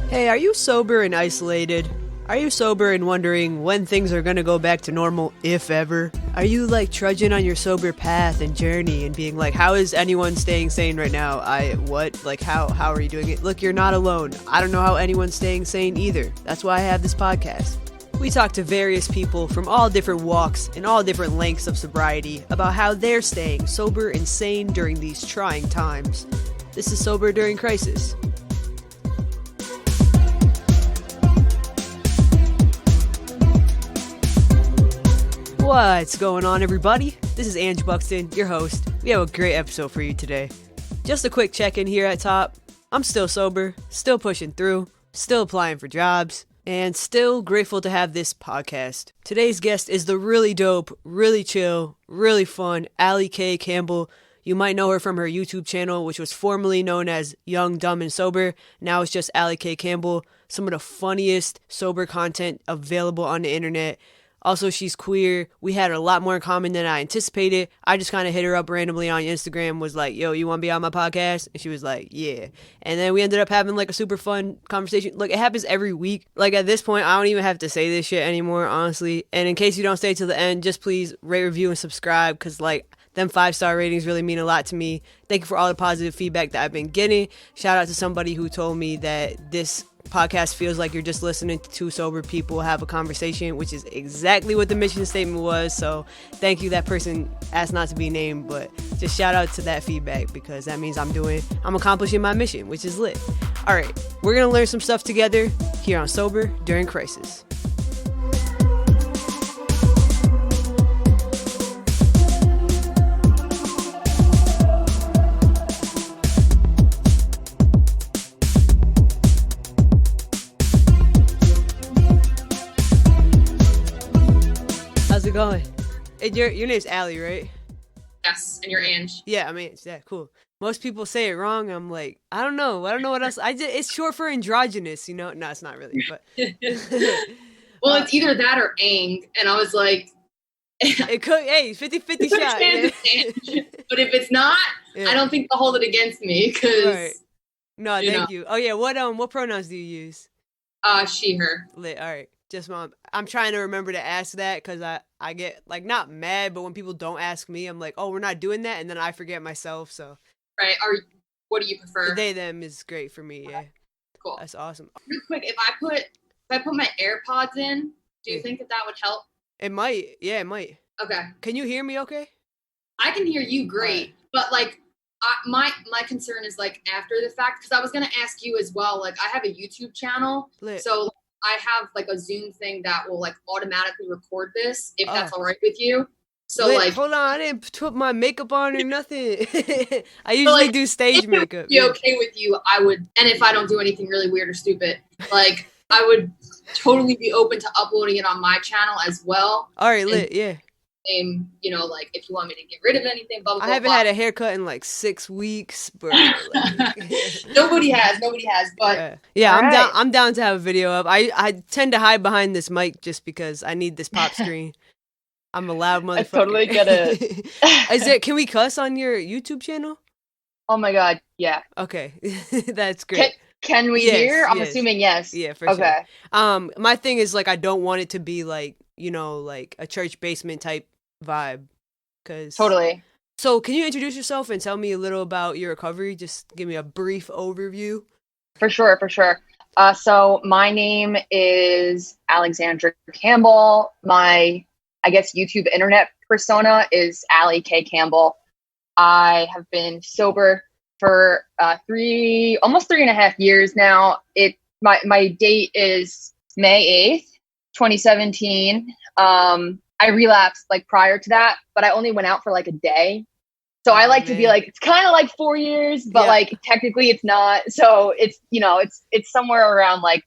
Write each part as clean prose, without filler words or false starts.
Hey, are you sober and isolated? Are you sober and wondering when things are gonna go back to normal, if ever? Are you like trudging on your sober path and journey and being like, how is anyone staying sane right now? How are you doing it? Look, you're not alone. I don't know how anyone's staying sane either. That's why I have this podcast. We talk to various people from all different walks and all different lengths of sobriety about how they're staying sober and sane during these trying times. This is Sober During Crisis. What's going on, everybody? This is Ange Buxton, your host. We have a great episode for you today. Just a quick check-in here at top. I'm still sober, still pushing through, still applying for jobs, and still grateful to have this podcast. Today's guest is the really dope, really chill, really fun Allie K. Campbell. You might know her from her YouTube channel, which was formerly known as Young, Dumb, and Sober. Now it's just Allie K. Campbell. Some of the funniest sober content available on the internet. Also, she's queer. We had a lot more in common than I anticipated. I just kind of hit her up randomly on Instagram, was like, yo, you want to be on my podcast? And she was like, yeah. And then we ended up having like a super fun conversation. Look, it happens every week. Like at this point, I don't even have to say this shit anymore, honestly. And in case you don't stay till the end, just please rate, review, and subscribe, because like them 5-star ratings really mean a lot to me. Thank you for all the positive feedback that I've been getting. Shout out to somebody who told me that this podcast feels like you're just listening to two sober people have a conversation, which is exactly what the mission statement was. So thank you. That person asked not to be named, but just shout out to that feedback, because that means I'm accomplishing my mission, which is lit. All right, we're gonna learn some stuff together here on Sober During Crisis. How's it going? And your name's Allie, right? Yes, and you're Ange. Yeah, I mean, yeah, cool. Most people say it wrong. I'm like, I don't know what else. It's short for androgynous, you know? No, it's not really, but. Well, it's either that or Ang, and I was like. It could, hey, 50-50 shot. Yeah. But if it's not, yeah. I don't think they'll hold it against me, because. Right. No, thank you. Oh yeah, what pronouns do you use? She, her. Lit. All right. Just mom. I'm trying to remember to ask that, because I get like not mad, but when people don't ask me, I'm like, oh, we're not doing that, and then I forget myself. So right. What do you prefer? They them is great for me. Yeah. Cool. That's awesome. Real quick, if I put my AirPods in, do you think that would help? It might. Yeah, it might. Okay. Can you hear me? Okay. I can hear you great, right. But like. My concern is like after the fact, because I was gonna ask you as well. Like I have a YouTube channel, Lit. So I have like a Zoom thing that will like automatically record this if that's all right with you. So Lit. Like, hold on, I didn't put my makeup on or nothing. I usually do stage makeup. If it would be okay with you, I would. And if I don't do anything really weird or stupid, like I would totally be open to uploading it on my channel as well. All right, lit. Yeah. You know, like if you want me to get rid of anything, blah, blah, blah. I haven't had a haircut in like 6 weeks, bro. Like, nobody has, but yeah, I'm down to have a video up. I tend to hide behind this mic just because I need this pop screen. I'm a loud motherfucker. I totally get it. Can we cuss on your YouTube channel? Oh my god, yeah. Okay. That's great. Can we hear? I'm assuming yes. Yeah, for sure. My thing is like I don't want it to be like, you know, like a church basement type vibe. Totally. So can you introduce yourself and tell me a little about your recovery? Just give me a brief overview. For sure. So my name is Alexandra Campbell. My, I guess, YouTube internet persona is Allie K. Campbell. I have been sober for almost 3.5 years now. My date is May 8th, 2017. I relapsed like prior to that, but I only went out for like a day. So I like to be like, it's kind of like 4 years, but like technically it's not. So it's, you know, it's somewhere around like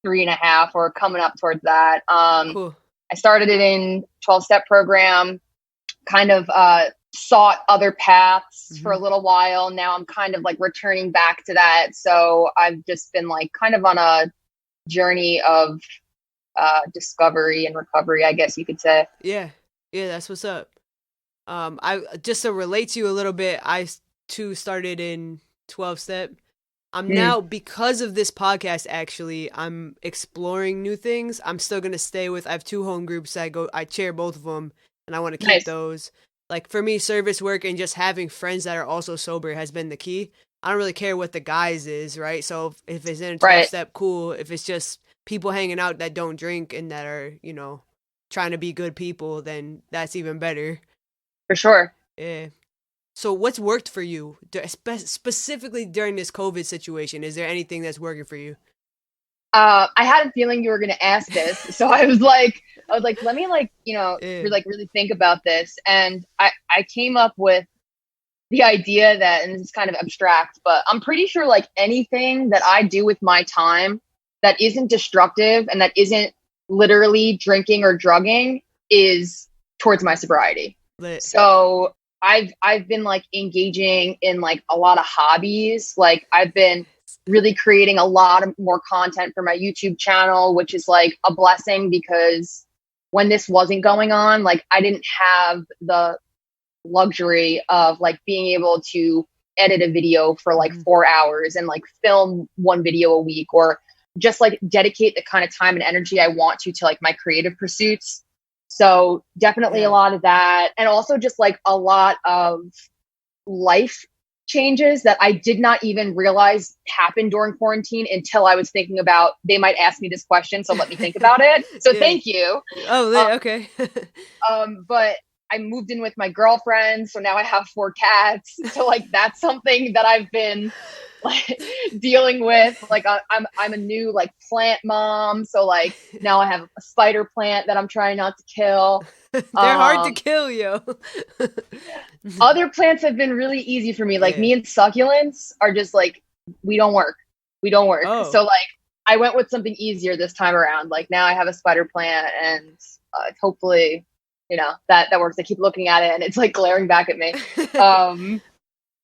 3.5 or coming up towards that. Cool. I started it in 12-step program, kind of sought other paths for a little while. Now I'm kind of like returning back to that. So I've just been like kind of on a journey of discovery and recovery, I guess you could say. Yeah, that's what's up. I just to relate to you a little bit, I too started in 12-step. I'm now, because of this podcast, actually, I'm exploring new things. I'm still going to stay with, I have 2 home groups. I chair both of them, and I want to keep those. Like, for me, service work and just having friends that are also sober has been the key. I don't really care what the guise is, right? So if it's in a 12-step, cool. If it's just people hanging out that don't drink and that are, you know, trying to be good people, then that's even better. For sure. Yeah. So what's worked for you, specifically during this COVID situation? Is there anything that's working for you? I had a feeling you were going to ask this. So I was like, let me really think about this. And I came up with the idea that, and it's kind of abstract, but I'm pretty sure like anything that I do with my time that isn't destructive and that isn't literally drinking or drugging is towards my sobriety. So I've been like engaging in like a lot of hobbies. Like I've been really creating a lot of more content for my YouTube channel, which is like a blessing because when this wasn't going on, like I didn't have the luxury of like being able to edit a video for like 4 hours and like film 1 video a week, or just like dedicate the kind of time and energy I want to like my creative pursuits. So definitely a lot of that. And also just like a lot of life changes that I did not even realize happened during quarantine until I was thinking about, they might ask me this question, so let me think about it. So thank you. Oh, okay. But I moved in with my girlfriend, so now I have 4 cats. So like that's something that I've been like dealing with. Like I'm a new like plant mom, so like now I have a spider plant that I'm trying not to kill. They're hard to kill, yo. Other plants have been really easy for me. Like me and succulents are just like we don't work. Oh. So like I went with something easier this time around. Like now I have a spider plant, and hopefully, you know, that works. I keep looking at it and it's like glaring back at me.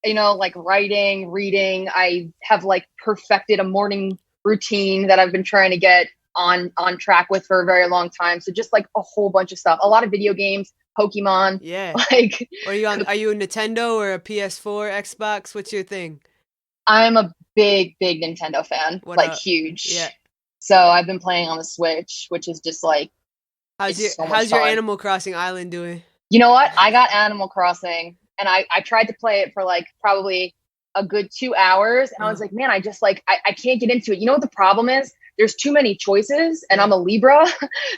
You know, like writing, reading. I have like perfected a morning routine that I've been trying to get on track with for a very long time. So just like a whole bunch of stuff, a lot of video games, Pokemon. Yeah. Like, are you a Nintendo or a PS4, Xbox? What's your thing? I'm a big Nintendo fan, huge. Yeah. So I've been playing on the Switch, which is just like, how's your Animal Crossing island doing? You know what? I got Animal Crossing and I tried to play it for like probably a good 2 hours. And I was like, man, I just like, I can't get into it. You know what the problem is? There's too many choices and I'm a Libra.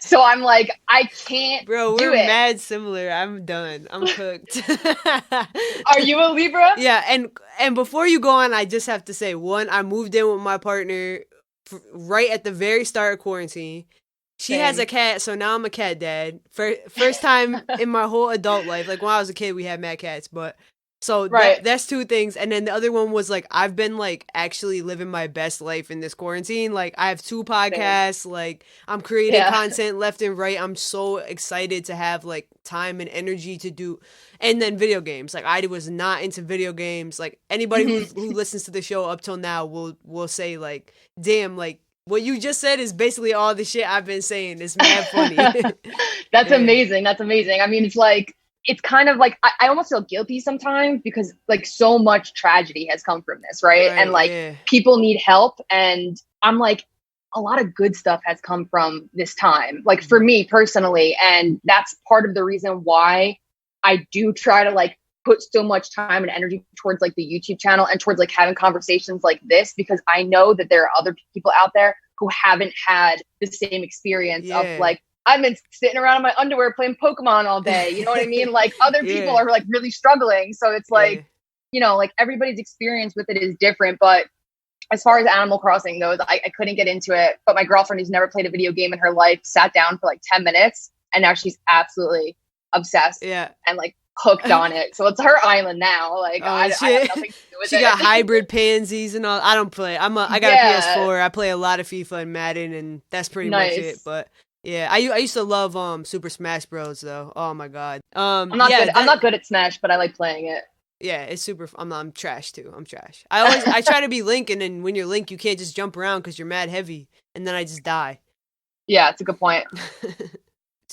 So I'm like, I can't we're mad similar. I'm done. I'm cooked. Are you a Libra? Yeah. And before you go on, I just have to say, one, I moved in with my partner right at the very start of quarantine. She has a cat, so now I'm a cat dad. First time in my whole adult life. Like when I was a kid, we had mad cats, but so that's 2 things. And then the other one was like, I've been like actually living my best life in this quarantine. Like I have 2 podcasts, like I'm creating content left and right. I'm so excited to have like time and energy to do. And then video games. Like I was not into video games. Like anybody who listens to the show up till now will say like, damn, like, what you just said is basically all the shit I've been saying. It's mad funny. That's amazing. That's amazing. I mean, it's like, it's kind of like, I almost feel guilty sometimes because like so much tragedy has come from this, right? And like people need help. And I'm like, a lot of good stuff has come from this time, like for me personally. And that's part of the reason why I do try to like put so much time and energy towards like the YouTube channel and towards like having conversations like this, because I know that there are other people out there who haven't had the same experience of like, I've been sitting around in my underwear playing Pokemon all day. You know what I mean? Like other people are like really struggling. So it's like, you know, like everybody's experience with it is different. But as far as Animal Crossing goes, I couldn't get into it. But my girlfriend, who's never played a video game in her life, sat down for like 10 minutes and now she's absolutely obsessed and like hooked on it. So it's her island now. Like I have nothing to do with it. She got hybrid pansies and all. I don't play. I got a PS4. I play a lot of FIFA and Madden, and that's pretty much it. But yeah, I used to love Super Smash Bros. Though. Oh my god. I'm not good at Smash, but I like playing it. Yeah, it's super. I'm trash too. I'm trash. I try to be Link, and then when you're Link, you can't just jump around because you're mad heavy, and then I just die. Yeah, it's a good point.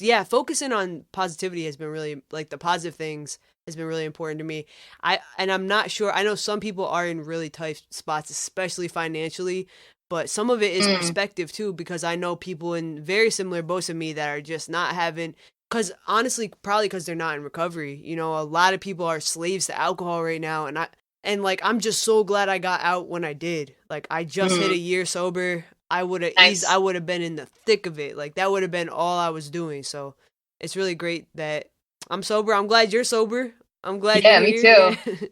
Yeah, focusing on positivity has been really, like, the positive things has been really important to me. I'm not sure. I know some people are in really tight spots, especially financially, but some of it is perspective too, because I know people in very similar boats of me that are just not having, because honestly, probably because they're not in recovery. You know, a lot of people are slaves to alcohol right now, and like I'm just so glad I got out when I did. Like I just hit a year sober. I would have I would have been in the thick of it. Like that would have been all I was doing. So it's really great that I'm sober. I'm glad you're sober. I'm glad you're me here. too.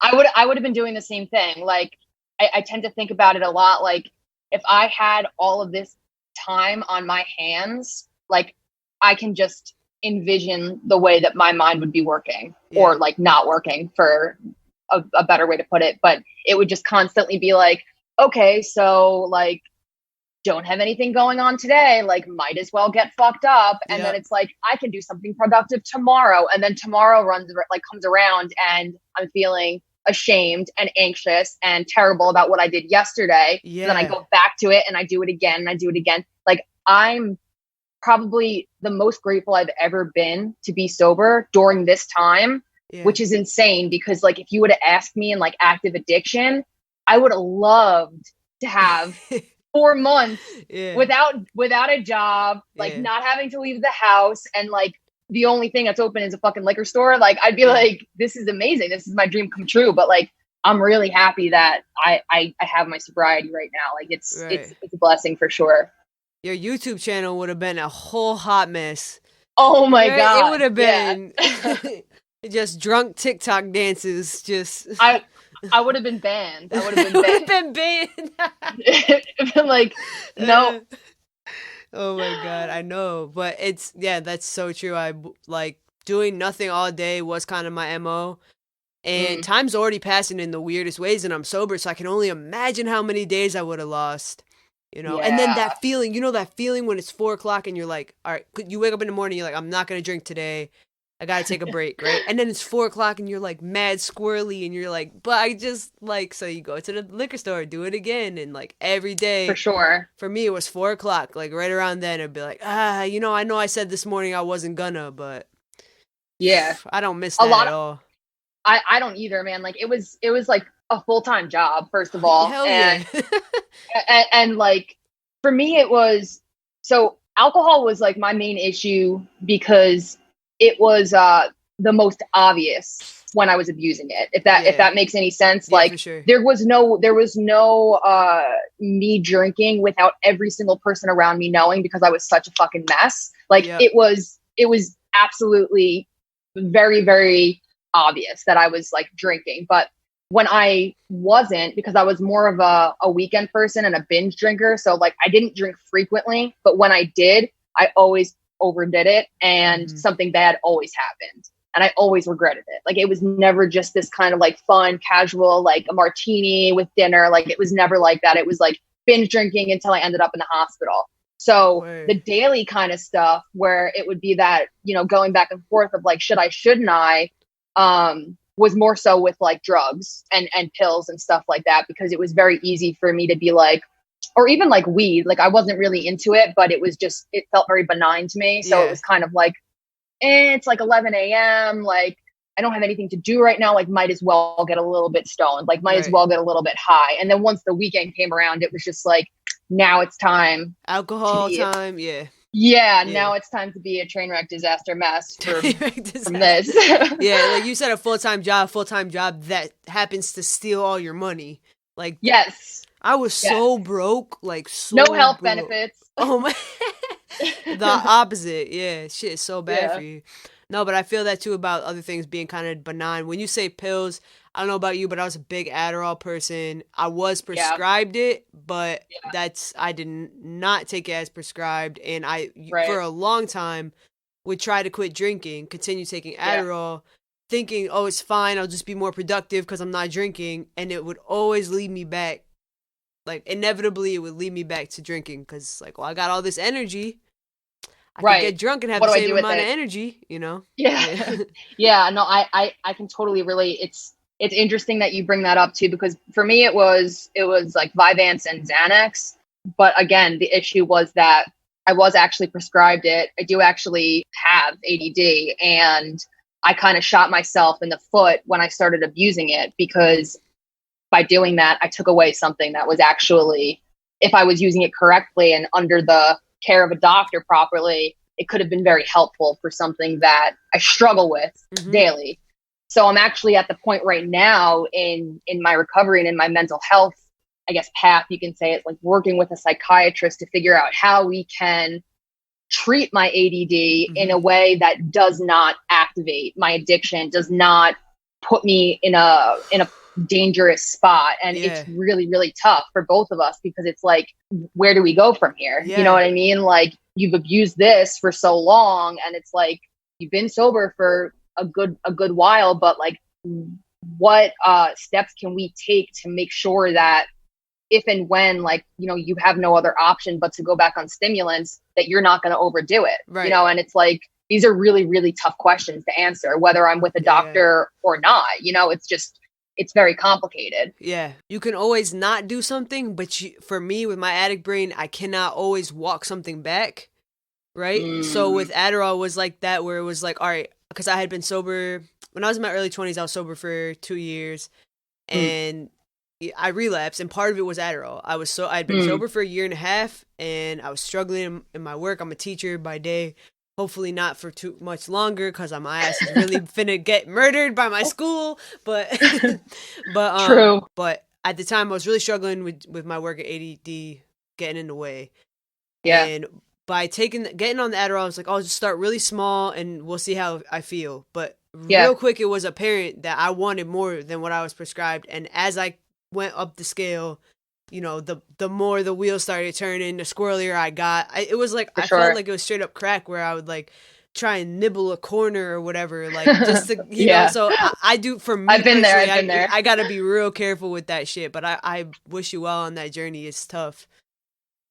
I would have been doing the same thing. Like I tend to think about it a lot. Like if I had all of this time on my hands, like I can just envision the way that my mind would be working or like not working, for a better way to put it. But it would just constantly be like, okay, so like don't have anything going on today, like might as well get fucked up. And then it's like I can do something productive tomorrow, and then tomorrow comes around and I'm feeling ashamed and anxious and terrible about what I did yesterday. Then I go back to it and I do it again and I do it again. Like I'm probably the most grateful I've ever been to be sober during this time, which is insane, because like if you would have asked me in like active addiction, I would have loved to have 4 months without a job, like not having to leave the house, and like the only thing that's open is a fucking liquor store. Like I'd be like, this is amazing. This is my dream come true. But like I'm really happy that I have my sobriety right now. Like it's a blessing for sure. Your YouTube channel would have been a whole hot mess. Oh my God. It would have been just drunk TikTok dances. Just I would have been banned. I would have been banned. Like, no. Oh my God, I know. But that's so true. I like doing nothing all day was kind of my MO. And time's already passing in the weirdest ways, and I'm sober, so I can only imagine how many days I would have lost. You know, and then that feeling, when it's 4:00 and you're like, all right, you wake up in the morning, you're like, I'm not going to drink today. I got to take a break, right? And then it's 4:00 and you're like mad squirrely and you're like, but I just like, so you go to the liquor store, do it again. And like every day. For sure. For me, it was 4:00. Like right around then, it'd be like, I know I said this morning I wasn't gonna, but I don't miss that at all. I don't either, man. Like it was like a full-time job, first of all. Hell yeah. and like for me it was, so alcohol was like my main issue because it was the most obvious when I was abusing it, if that makes any sense. Like sure. there was no me drinking without every single person around me knowing, because I was such a fucking mess. Like it was absolutely very, very obvious that I was like drinking. But when I wasn't, because I was more of a weekend person and a binge drinker, so like I didn't drink frequently, but when I did, I always overdid it, and something bad always happened, and I always regretted it. Like it was never just this kind of like fun, casual, like a martini with dinner. Like it was never like that. It was like binge drinking until I ended up in the hospital. So the daily kind of stuff where it would be that, going back and forth of like, should I, shouldn't I, was more so with like drugs and pills and stuff like that, because it was very easy for me to be like, or even like weed, like I wasn't really into it, but it felt very benign to me. So it was kind of like, it's like 11 a.m. Like I don't have anything to do right now. Like might as well get a little bit stoned, like might as well get a little bit high. And then once the weekend came around, it was just like, now it's time. Alcohol time. Now it's time to be a train wreck disaster mess from this. Like you said, a full-time job that happens to steal all your money. Like, yes. I was so broke, like no health benefits. Oh my, the opposite. Yeah, shit is so bad for you. No, but I feel that too about other things being kind of benign. When you say pills, I don't know about you, but I was a big Adderall person. I was prescribed it, but I did not take it as prescribed. And I, for a long time, would try to quit drinking, continue taking Adderall, thinking, oh, it's fine, I'll just be more productive because I'm not drinking. And it would always lead me back. Like, inevitably, it would lead me back to drinking because, like, well, I got all this energy. I can get drunk and have the same amount of energy, Yeah. No, I can totally relate. It's interesting that you bring that up too, because for me it was like Vyvanse and Xanax. But again, the issue was that I was actually prescribed it. I do actually have ADD, and I kind of shot myself in the foot when I started abusing it, because by doing that, I took away something that was actually, if I was using it correctly and under the care of a doctor properly, it could have been very helpful for something that I struggle with daily. So I'm actually at the point right now in my recovery and in my mental health, I guess, path, you can say, it's like working with a psychiatrist to figure out how we can treat my ADD in a way that does not activate my addiction, does not put me in a dangerous spot. And it's really, really tough for both of us, because it's like, where do we go from here? You know what I mean? Like, you've abused this for so long, and it's like, you've been sober for a good while, but like, what steps can we take to make sure that if and when, like, you know, you have no other option but to go back on stimulants, that you're not going to overdo it, you know? And it's like, these are really, really tough questions to answer, whether I'm with a doctor or not, you know. It's just, it's very complicated. Yeah. You can always not do something, but for me, with my addict brain, I cannot always walk something back. Right. So with Adderall, it was like that, where it was like, all right, because I had been sober when I was in my early 20s, I was sober for 2 years, and I relapsed, and part of it was Adderall. I'd been sober for 1.5 years, and I was struggling in my work. I'm a teacher by day. Hopefully not for too much longer, because my ass is really finna get murdered by my school. But True. But at the time, I was really struggling with my work at ADD getting in the way. Yeah. And by getting on the Adderall, I was like, I'll just start really small, and we'll see how I feel. But real quick, it was apparent that I wanted more than what I was prescribed. And as I went up the scale, you know, the more the wheels started turning, the squirrelier I got. It was like, I felt like it was straight up crack, where I would like try and nibble a corner or whatever, like just to, you know. So I do, for me, I've been there. I gotta be real careful with that shit. But I wish you well on that journey. It's tough.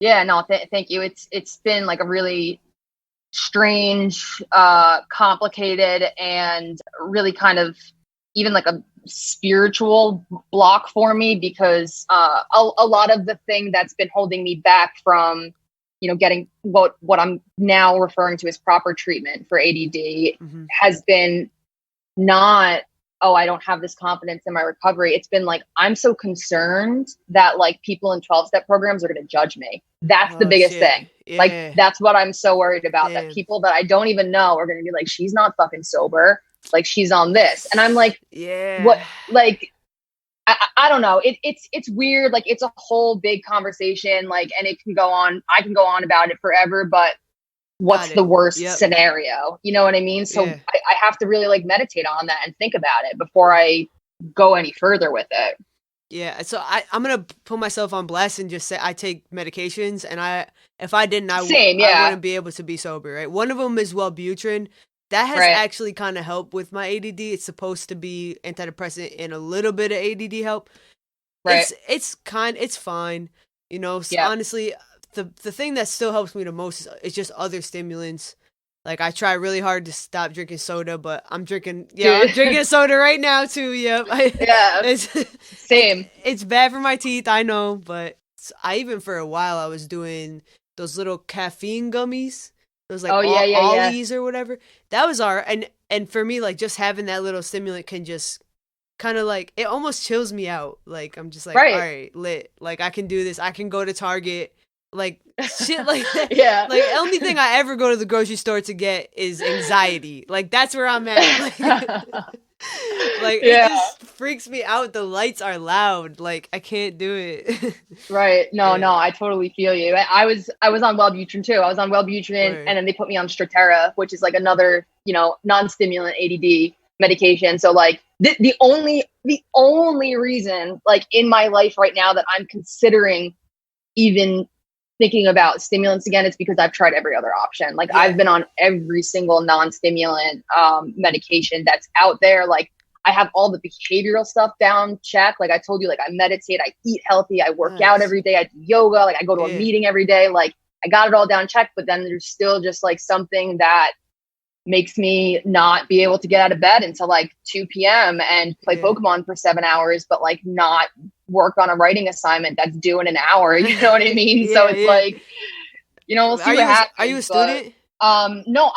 Yeah, no, thank you. It's been like a really strange, complicated, and really kind of even like a spiritual block for me, because a lot of the thing that's been holding me back from, you know, getting what I'm now referring to as proper treatment for ADD has been not, oh, I don't have this confidence in my recovery. It's been like, I'm so concerned that like people in 12-step programs are going to judge me. That's the biggest thing. Yeah. Like, that's what I'm so worried about, that people that I don't even know are going to be like, she's not fucking sober. Like, she's on this. And I'm like, what? Like, I don't know. It's weird. Like, it's a whole big conversation, like, and it can go on. I can go on about it forever, but what's the worst scenario? You know what I mean? So I have to really like meditate on that and think about it before I go any further with it. Yeah. So I'm going to put myself on blast and just say I take medications, and if I didn't, I wouldn't be able to be sober. Right. One of them is Wellbutrin. That has actually kind of helped with my ADD. It's supposed to be antidepressant and a little bit of ADD help. Right. It's fine. You know, so honestly, the thing that still helps me the most is just other stimulants. Like, I try really hard to stop drinking soda, but I'm drinking soda right now too. Yep. Same. It's bad for my teeth, I know, but for a while I was doing those little caffeine gummies. Those like Ollies or whatever. That was and for me, like, just having that little stimulant can just kind of like, it almost chills me out. Like, I'm just like, all right, lit. Like, I can do this. I can go to Target. Like, shit like that. Like, the only thing I ever go to the grocery store to get is anxiety. Like, that's where I'm at. Like, it just freaks me out. The lights are loud. Like, I can't do it. Right. No, I totally feel you. I was on Wellbutrin too. I was on Wellbutrin, and then they put me on Strattera, which is like another, you know, non-stimulant ADD medication. So like the only reason, like, in my life right now that I'm considering even thinking about stimulants again, it's because I've tried every other option. Like, I've been on every single non-stimulant medication that's out there. Like, I have all the behavioral stuff down check. Like I told you, like, I meditate, I eat healthy, I work out every day, I do yoga, like I go to a meeting every day. Like, I got it all down check, but then there's still just like something that makes me not be able to get out of bed until like 2 p.m. and play Pokemon for 7 hours, but like not work on a writing assignment that's due in an hour. You know what I mean? So it's like, you know, we'll see what happens. Are you a student? No,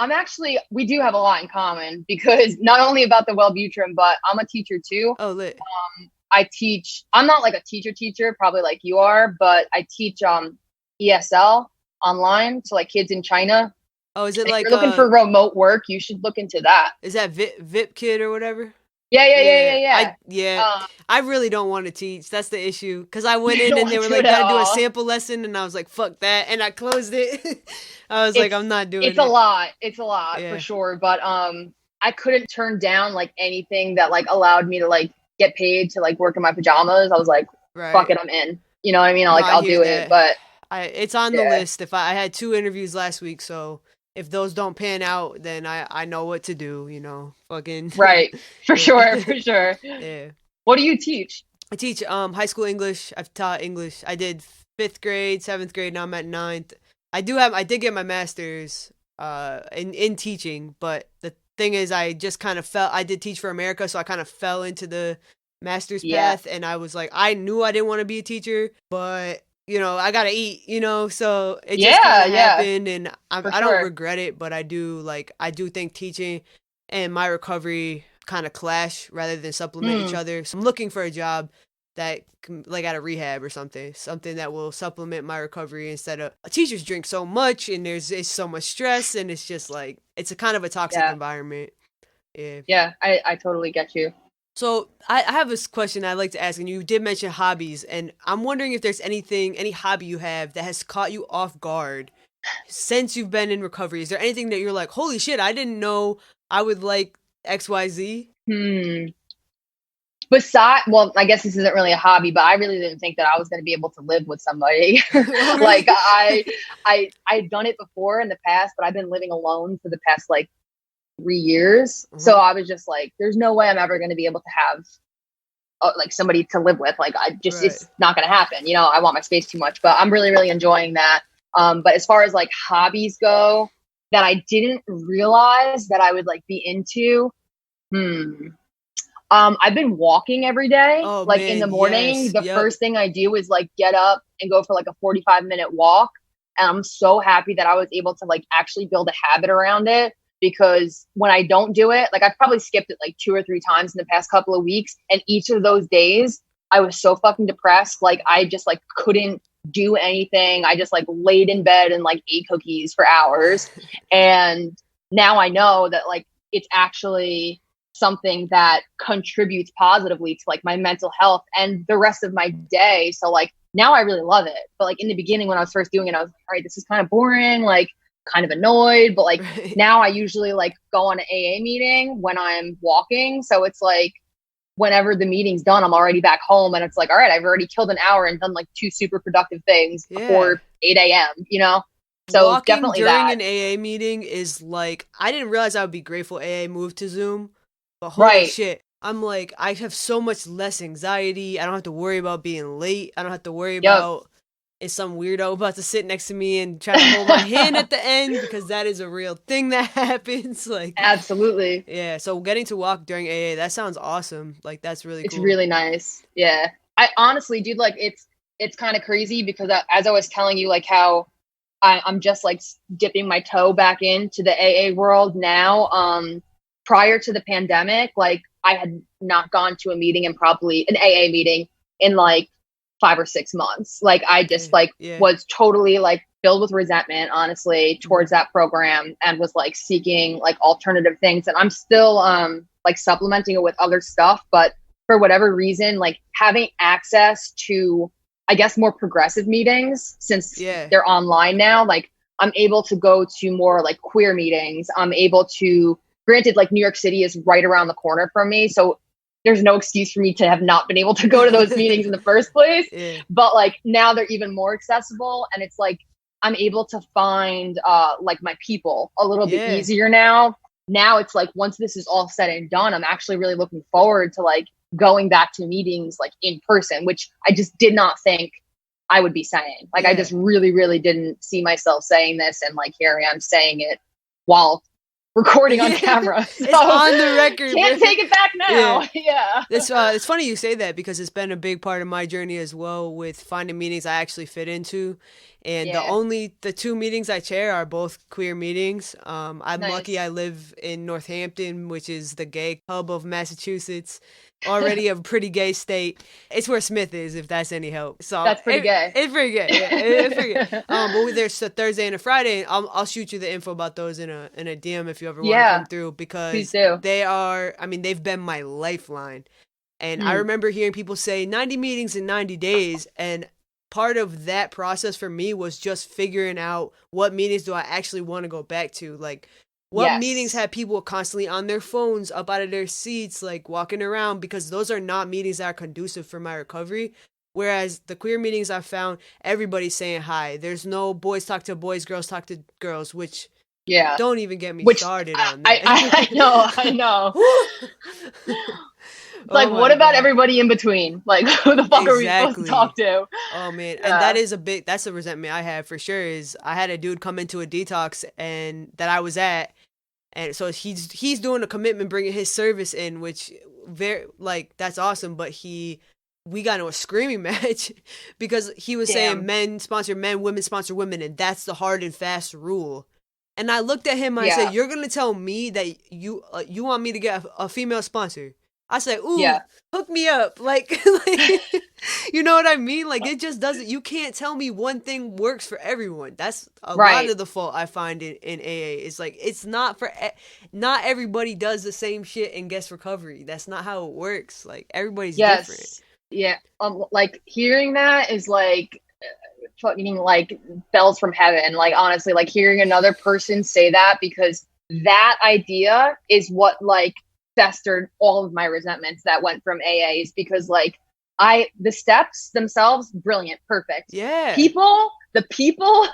we do have a lot in common because not only about the Wellbutrin, but I'm a teacher too. Oh, lit. I'm not like a teacher, probably like you are, but I teach ESL online to like kids in China. Oh, is it If like you're looking for remote work, you should look into that. Is that VIP Kid or whatever? Yeah. I really don't want to teach. That's the issue. Because I went You in don't and they were want to like, do it at gotta do a all. sample lesson, and I was like, fuck that, and I closed it. I was like, I'm not doing it. It's a lot. It's a lot Yeah. for sure. But I couldn't turn down like anything that like allowed me to like get paid to like work in my pajamas. I was like, Right. fuck it, I'm in. You know what I mean? I'll hear do that. it. But it's on the list. If I had 2 interviews last week, so if those don't pan out, then I know what to do, you know. Fucking right. For Yeah. sure. Yeah. What do you teach? I teach high school English. I've taught English. I did 5th grade, 7th grade, now I'm at 9th. I did get my master's in teaching, but the thing is I just kind of I did Teach for America, so I kind of fell into the master's path, and I was like, I knew I didn't want to be a teacher, but you know, I gotta eat, you know, so it just kind of happened, and I don't regret it, but I do think teaching and my recovery kind of clash rather than supplement each other. So I'm looking for a job that like at a rehab or something that will supplement my recovery instead of teachers drink so much and it's so much stress and it's just like it's a kind of a toxic environment. Yeah, I totally get you. So I have this question I'd like to ask, and you did mention hobbies, and I'm wondering if there's any hobby you have that has caught you off guard since you've been in recovery. Is there anything that you're like, holy shit, I didn't know I would like XYZ? Well, I guess this isn't really a hobby, but I really didn't think that I was going to be able to live with somebody. Like I've done it before in the past, but I've been living alone for the past like 3 years. So I was just like, there's no way I'm ever going to be able to have like somebody to live with. Like it's not going to happen. You know, I want my space too much, but I'm really, really enjoying that. But as far as like hobbies go that I didn't realize that I would like be into, I've been walking every day, in the morning. The first thing I do is like get up and go for like a 45-minute walk. And I'm so happy that I was able to like actually build a habit around it. Because when I don't do it, like I've probably skipped it like 2 or 3 times in the past couple of weeks. And each of those days I was so fucking depressed. Like I just like couldn't do anything. I just like laid in bed and like ate cookies for hours. And now I know that like it's actually something that contributes positively to like my mental health and the rest of my day. So like now I really love it. But like in the beginning when I was first doing it, I was like, all right, this is kind of boring. Like kind of annoyed, but like now I usually like go on an AA meeting when I'm walking. So it's like whenever the meeting's done, I'm already back home and it's like, all right, I've already killed an hour and done like 2 super productive things before 8 a.m., you know? So walking definitely during that. an AA meeting is like, I didn't realize I would be grateful AA moved to Zoom, but holy shit. I'm like, I have so much less anxiety. I don't have to worry about being late. I don't have to worry about is some weirdo about to sit next to me and try to hold my hand at the end, because that is a real thing that happens. Like absolutely. Yeah. So getting to walk during AA, that sounds awesome. Like that's really it's cool. really nice. Yeah. I honestly, dude, like it's kind of crazy because as I was telling you, like how I'm just like dipping my toe back into the AA world now. Prior to the pandemic, like I had not gone to a meeting and probably an AA meeting in like 5 or 6 months. Like I just was totally like filled with resentment, honestly, towards that program and was like seeking like alternative things. And I'm still like supplementing it with other stuff. But for whatever reason, like having access to, I guess, more progressive meetings since they're online now, like I'm able to go to more like queer meetings. I'm able to, granted, like New York City is right around the corner from me. So there's no excuse for me to have not been able to go to those meetings in the first place. But like now they're even more accessible. And it's like, I'm able to find like my people a little bit easier now. Now it's like, once this is all said and done, I'm actually really looking forward to like going back to meetings like in person, which I just did not think I would be saying. Like, I just really, really didn't see myself saying this. And like, here I am saying it while recording on camera. So it's on the record. Can't take it back now. Yeah. It's funny you say that because it's been a big part of my journey as well with finding meetings I actually fit into. And the 2 meetings I chair are both queer meetings. I'm lucky I live in Northampton, which is the gay hub of Massachusetts. Already a pretty gay state. It's where Smith is, if that's any help. So that's pretty gay. It's pretty gay. Yeah, it's pretty gay. But there's a Thursday and a Friday. I'll shoot you the info about those in a DM if you ever want to come through, because they are. I mean, they've been my lifeline. And I remember hearing people say 90 meetings in 90 days, and part of that process for me was just figuring out what meetings do I actually want to go back to, like. What meetings have people constantly on their phones, up out of their seats, like walking around, because those are not meetings that are conducive for my recovery. Whereas the queer meetings I've found, everybody's saying hi. There's no boys talk to boys, girls talk to girls, which don't even get me started on that. I know. Like, what about everybody in between? Like, who the fuck are we supposed to talk to? Oh, man. And that's a resentment I have for sure, is I had a dude come into a detox and that I was at. And so he's doing a commitment, bringing his service in, which that's awesome. But we got into a screaming match because he was saying men sponsor men, women sponsor women. And that's the hard and fast rule. And I looked at him and I said, you're going to tell me that you want me to get a female sponsor? I said, ooh, hook me up. Like, you know what I mean? Like, it just doesn't, you can't tell me one thing works for everyone. That's a lot of the fault I find in AA. It's like, it's not not everybody does the same shit and gets recovery. That's not how it works. Like, everybody's different. Yeah. Like, hearing that is like fucking like bells from heaven. Like, honestly, like hearing another person say that, because that idea is what like festered all of my resentments that went from AAs, because like the steps themselves, brilliant, perfect. Yeah. The people,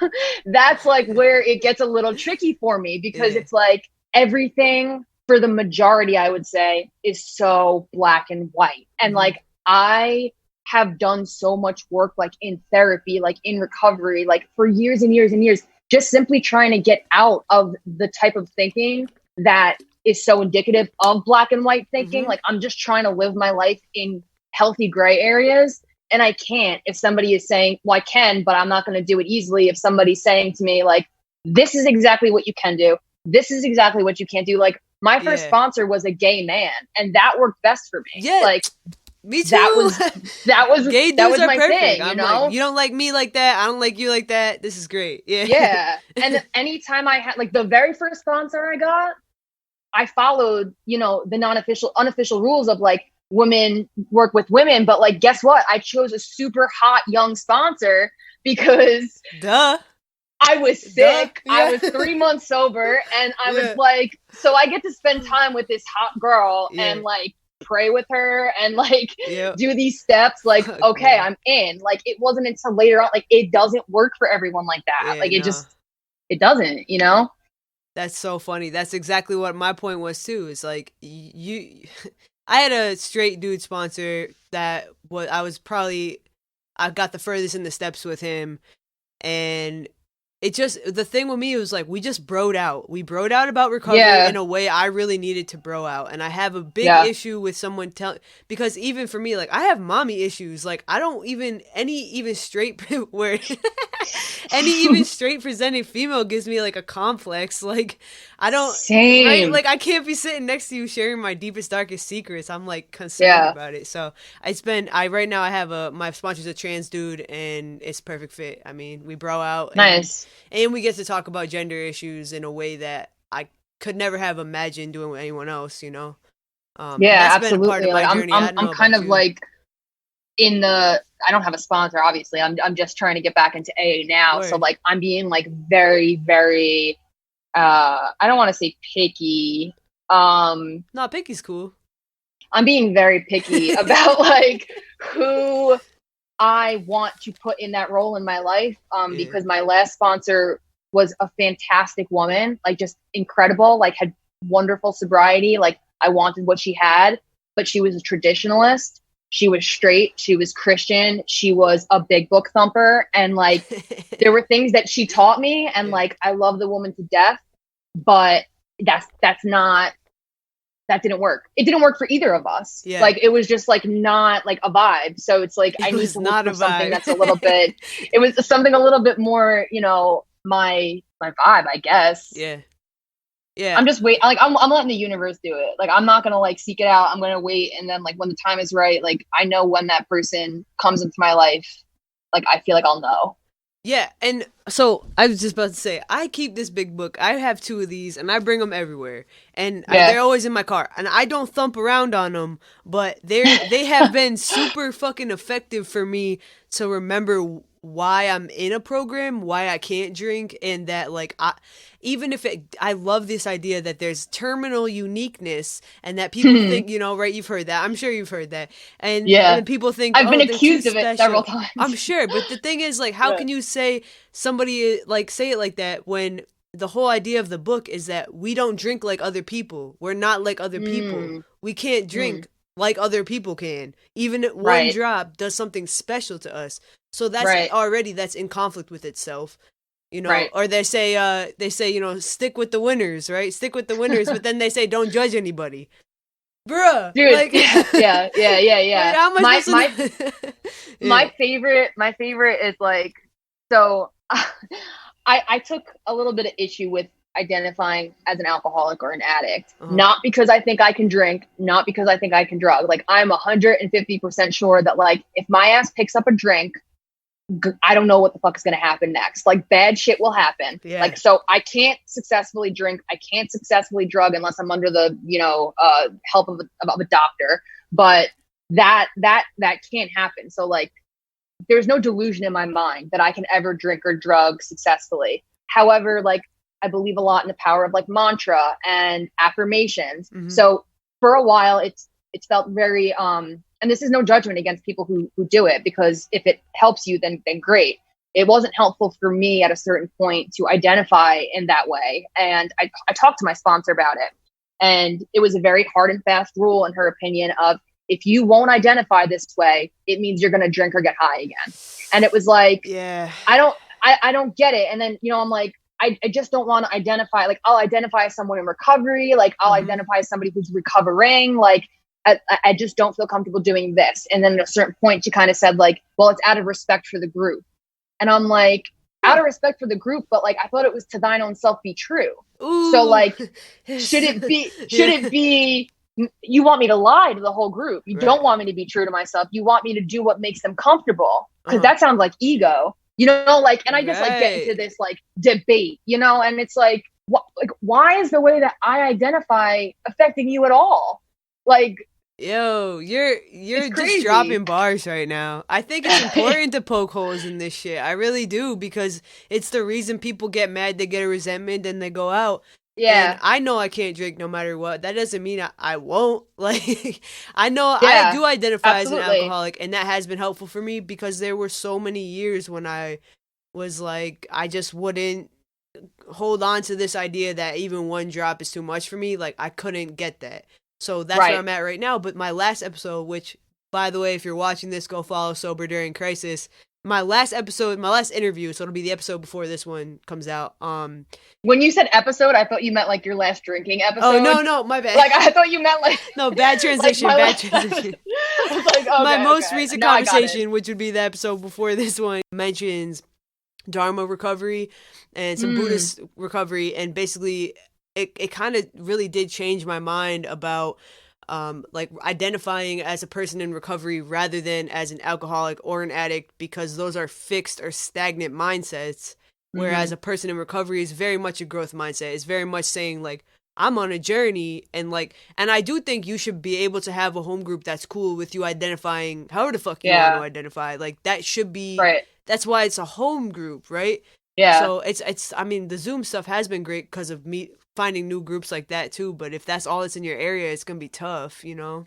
that's like where it gets a little tricky for me, because it's like everything for the majority, I would say, is so black and white. And like, I have done so much work, like in therapy, like in recovery, like for years and years and years, just simply trying to get out of the type of thinking that is so indicative of black and white thinking. Like, I'm just trying to live my life in healthy gray areas. And I can't, if somebody is saying, well, I can, but I'm not going to do it easily. If somebody's saying to me, like, this is exactly what you can do, this is exactly what you can't do. Like, my first sponsor was a gay man, and that worked best for me. Yeah. Like, me too. That was gay dudes that was are my perfect. thing, I'm you know? like, you don't like me like that, I don't like you like that. This is great. Yeah. Yeah. And anytime I had, like, the very first sponsor I got, I followed, you know, the unofficial rules of like women work with women. But like, guess what? I chose a super hot young sponsor because I was sick. I was 3 months sober, and I was like, so I get to spend time with this hot girl and like pray with her and like do these steps. Like, okay, I'm in. Like, it wasn't until later on, like, it doesn't work for everyone like that. Like, it doesn't, you know? That's so funny. That's exactly what my point was too. It's like I had a straight dude sponsor that I got the furthest in the steps with him, and the thing with me was like, we just broed out. We broed out about recovery in a way I really needed to bro out. And I have a big issue with someone because even for me, like, I have mommy issues. Like, I don't even, any even straight presenting female gives me like a complex. Like, I don't, right? Like, I can't be sitting next to you sharing my deepest, darkest secrets. I'm like concerned about it. So right now I have my sponsor's a trans dude, and it's perfect fit. I mean, we bro out. And we get to talk about gender issues in a way that I could never have imagined doing with anyone else, you know? That's absolutely. Been a part of my journey. I'm kind of like I don't have a sponsor, obviously. I'm just trying to get back into AA now. Word. So like, I'm being like very, very, I don't want to say picky. No, picky's cool. I'm being very picky about like who I want to put in that role in my life, because my last sponsor was a fantastic woman, like just incredible, like had wonderful sobriety. Like, I wanted what she had, but she was a traditionalist. She was straight. She was Christian. She was a big book thumper. And like, there were things that she taught me, and like, I love the woman to death, but that's not, that didn't work. It didn't work for either of us. Yeah. Like, it was just like not like a vibe. So it's like, I need to look for something that's a little bit, it was something a little bit more, you know, my vibe, I guess. Yeah. Yeah. I'm just wait. Like, I'm letting the universe do it. Like, I'm not going to like seek it out. I'm going to wait. And then like when the time is right, like I know when that person comes into my life, like I feel like I'll know. Yeah, and so I was just about to say, I keep this big book. I have 2 of these, and I bring them everywhere, and they're always in my car. And I don't thump around on them, but they have been super fucking effective for me to remember why I'm in a program, why I can't drink, and that like I love this idea that there's terminal uniqueness, and that people think, you know, right? You've heard that. I'm sure you've heard that, and people think I've been accused of it several times. I'm sure, but the thing is, like, how can you say somebody like say it like that when the whole idea of the book is that we don't drink like other people. We're not like other people. We can't drink like other people can. Even one drop does something special to us. So that's already, that's in conflict with itself, you know. Or they say, you know, stick with the winners, right? Stick with the winners, but then they say don't judge anybody, bruh. Dude, like, yeah. Like, how am I my favorite is like, so I took a little bit of issue with identifying as an alcoholic or an addict, not because I think I can drink, not because I think I can drug. Like, I'm 150% sure that like if my ass picks up a drink, I don't know what the fuck is going to happen next. Like, bad shit will happen. Yeah. Like, so I can't successfully drink. I can't successfully drug unless I'm under the, you know, help of a doctor. But that can't happen. So like, there's no delusion in my mind that I can ever drink or drug successfully. However, like, I believe a lot in the power of like mantra and affirmations. So for a while, it's felt very, and this is no judgment against people who do it, because if it helps you, then great. It wasn't helpful for me at a certain point to identify in that way. And I talked to my sponsor about it. And it was a very hard and fast rule, in her opinion, of if you won't identify this way, it means you're going to drink or get high again. And it was like, I don't get it. And then, you know, I'm like, I just don't want to identify. Like, I'll identify as someone in recovery. Like, I'll identify as somebody who's recovering. Like, I just don't feel comfortable doing this. And then at a certain point, she kind of said like, well, it's out of respect for the group. And I'm like, out of respect for the group, but like, I thought it was to thine own self be true. Ooh. So like, should it be, you want me to lie to the whole group. You don't want me to be true to myself. You want me to do what makes them comfortable. Cause that sounds like ego, you know, like, and I just like get into this like debate, you know, and it's like, why is the way that I identify affecting you at all? Like, yo, you're just dropping bars right now. I think it's important to poke holes in this shit. I really do, because it's the reason people get mad, they get a resentment, and they go out. Yeah. And I know I can't drink no matter what. That doesn't mean I won't. Like, I know I do identify as an alcoholic, and that has been helpful for me, because there were so many years when I was like, I just wouldn't hold on to this idea that even one drop is too much for me. Like, I couldn't get that. So that's where I'm at right now. But my last episode, which, by the way, if you're watching this, go follow Sober During Crisis. My last interview, so it'll be the episode before this one comes out. When you said episode, I thought you meant like your last drinking episode. Oh, no, my bad. Like, I thought you meant like... No, bad transition, like transition. Like, okay, my most recent conversation, which would be the episode before this one, mentions Dharma recovery and some Buddhist recovery, and basically... It kind of really did change my mind about like identifying as a person in recovery rather than as an alcoholic or an addict, because those are fixed or stagnant mindsets, whereas a person in recovery is very much a growth mindset. It's very much saying like, I'm on a journey, and I do think you should be able to have a home group that's cool with you identifying however the fuck you want to identify. Like, that should be that's why it's a home group, right? Yeah. So it's I mean, the Zoom stuff has been great because of me finding new groups like that too, but if that's all that's in your area, it's gonna be tough, you know?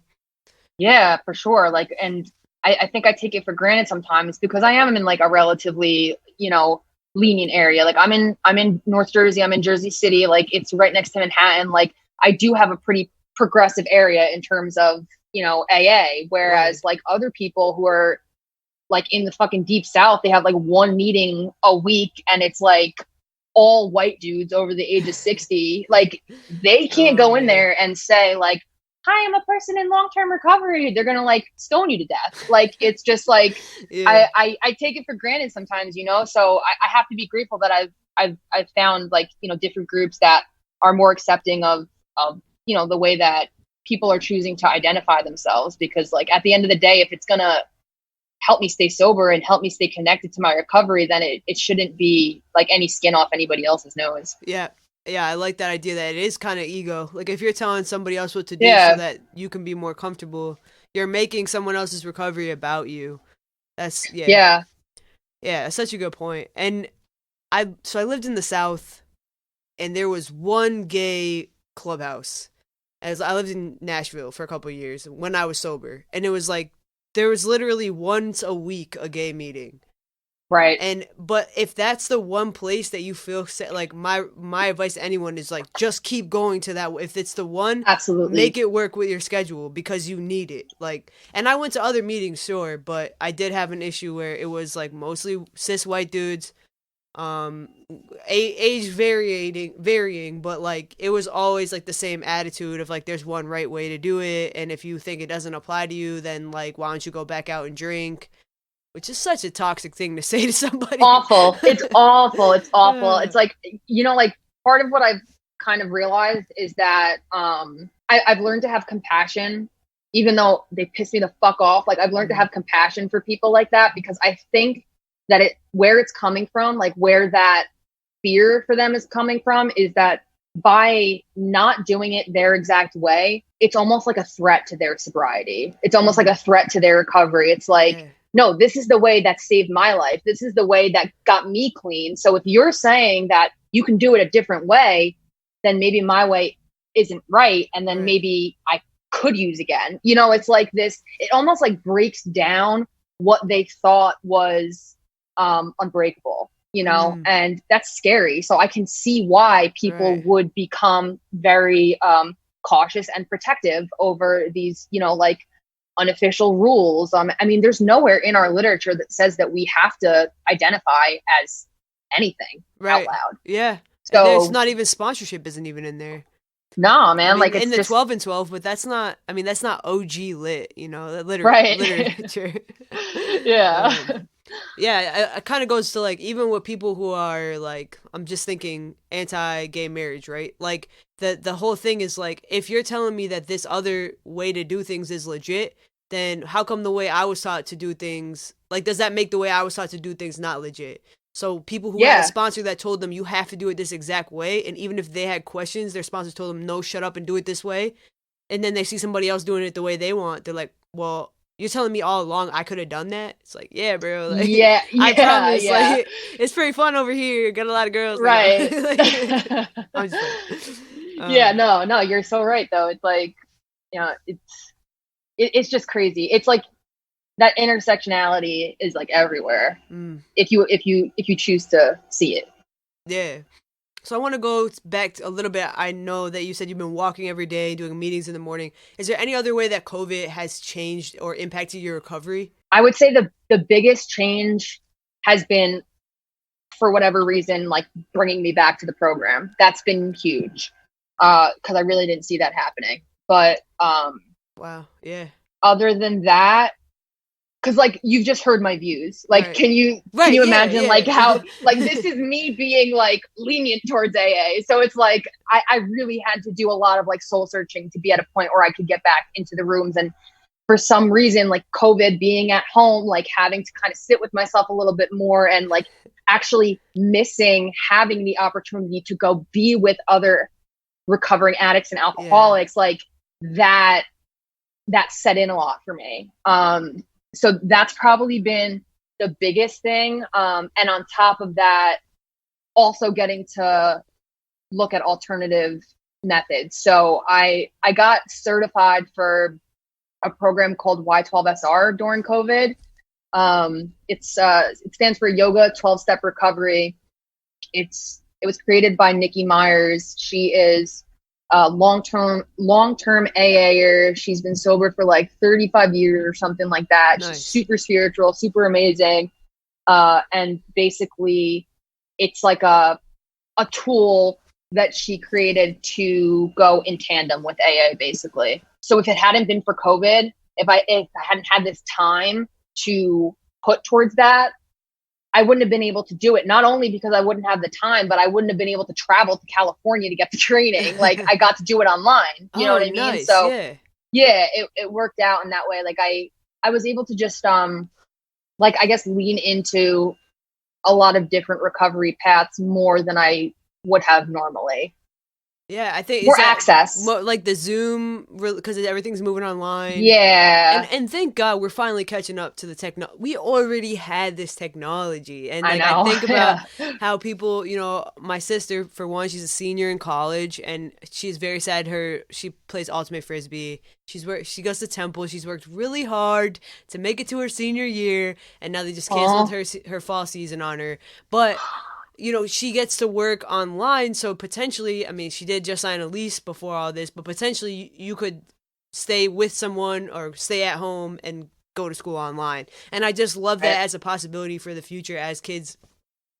Yeah, for sure. Like, and I think I take it for granted sometimes, because I am in like a relatively, you know, lenient area. Like, I'm in North Jersey, I'm in Jersey City, like it's right next to Manhattan. Like, I do have a pretty progressive area in terms of, you know, AA, whereas like other people who are like in the fucking deep South, they have like one meeting a week, and it's like all white dudes over the age of 60. Like, they can't go in there and say like, hi, I'm a person in long-term recovery. They're gonna like stone you to death. Like, it's just like, I take it for granted sometimes, you know. So I have to be grateful that I've found like, you know, different groups that are more accepting of you know, the way that people are choosing to identify themselves. Because like, at the end of the day, if it's gonna help me stay sober and help me stay connected to my recovery, then it shouldn't be like any skin off anybody else's nose. Yeah, I like that idea that it is kind of ego. Like, if you're telling somebody else what to do so that you can be more comfortable, you're making someone else's recovery about you. That's that's such a good point. And I lived in the South, and there was one gay clubhouse. As I lived in Nashville for a couple of years when I was sober, and it was like there was literally once a week a gay meeting. Right. But if that's the one place that you feel like, my advice to anyone is like, just keep going to that. If it's the one, absolutely make it work with your schedule, because you need it. Like, and I went to other meetings, sure, but I did have an issue where it was like mostly cis white dudes, age varying, but like it was always like the same attitude of like, there's one right way to do it, and if you think it doesn't apply to you, then like, why don't you go back out and drink? Which is such a toxic thing to say to somebody. Awful. It's awful. It's awful. It's like, you know, like, part of what I've kind of realized is that I've learned to have compassion, even though they piss me the fuck off. Like, I've learned to have compassion for people like that, because I think that where it's coming from, like where that fear for them is coming from, is that by not doing it their exact way, it's almost like a threat to their sobriety. It's almost like a threat to their recovery. It's like, no, this is the way that saved my life. This is the way that got me clean. So if you're saying that you can do it a different way, then maybe my way isn't right. And then maybe I could use again. You know, it's like this, it almost like breaks down what they thought was unbreakable, you know, and that's scary. So I can see why people would become very cautious and protective over these, you know, like unofficial rules. I mean, there's nowhere in our literature that says that we have to identify as anything out loud. Yeah. So there's not even sponsorship isn't even in there. No, man. I mean, like, in it's the just 12 and 12, but that's not OG lit, you know, literature. It kind of goes to like, even with people who are like, I'm just thinking anti-gay marriage, right? Like the whole thing is like, if you're telling me that this other way to do things is legit, then how come the way I was taught to do things, like, does that make the way I was taught to do things not legit? So people who had a sponsor that told them you have to do it this exact way, and even if they had questions, their sponsor told them, no, shut up and do it this way, and then they see somebody else doing it the way they want, they're like, well, you're telling me all along I could have done that? It's like, yeah, bro. Like, I promise. Yeah. Like, it's pretty fun over here. Got a lot of girls. Right. Like, I'm just like, no, you're so right though. It's like, you know, it's just crazy. It's like that intersectionality is like everywhere. If you choose to see it. Yeah. So I want to go back a little bit. I know that you said you've been walking every day, doing meetings in the morning. Is there any other way that COVID has changed or impacted your recovery? I would say the biggest change has been, for whatever reason, like bringing me back to the program. That's been huge, because I really didn't see that happening. But wow, yeah. Other than that, because like you've just heard my views, like can you imagine like how like this is me being like lenient towards AA, so it's like I really had to do a lot of like soul searching to be at a point where I could get back into the rooms. And for some reason, like COVID, being at home, like having to kind of sit with myself a little bit more, and like actually missing having the opportunity to go be with other recovering addicts and alcoholics, like that set in a lot for me. So that's probably been the biggest thing. And on top of that, also getting to look at alternative methods. So I got certified for a program called Y12SR during COVID. It stands for Yoga 12-Step Recovery. It was created by Nikki Myers. She is long-term AAer. She's been sober for like 35 years or something like that. Nice. She's super spiritual, super amazing. And basically it's like a a tool that she created to go in tandem with AA, basically. So if it hadn't been for COVID, if I hadn't had this time to put towards that, I wouldn't have been able to do it. Not only because I wouldn't have the time, but I wouldn't have been able to travel to California to get the training. Like I got to do it online. You know what I mean? Nice. So yeah, it worked out in that way. Like I was able to just like I guess lean into a lot of different recovery paths more than I would have normally. Yeah, I think more access, like the Zoom, because everything's moving online. Yeah, and thank God we're finally catching up to the technology. We already had this technology, and like, I know. I think about how people, you know, my sister, for one, she's a senior in college, and she's very sad. She plays ultimate frisbee. She goes to Temple. She's worked really hard to make it to her senior year, and now they just canceled her fall season on her. But you know, she gets to work online, so potentially, I mean, she did just sign a lease before all this, but potentially you could stay with someone or stay at home and go to school online. And I just love that as a possibility for the future as kids,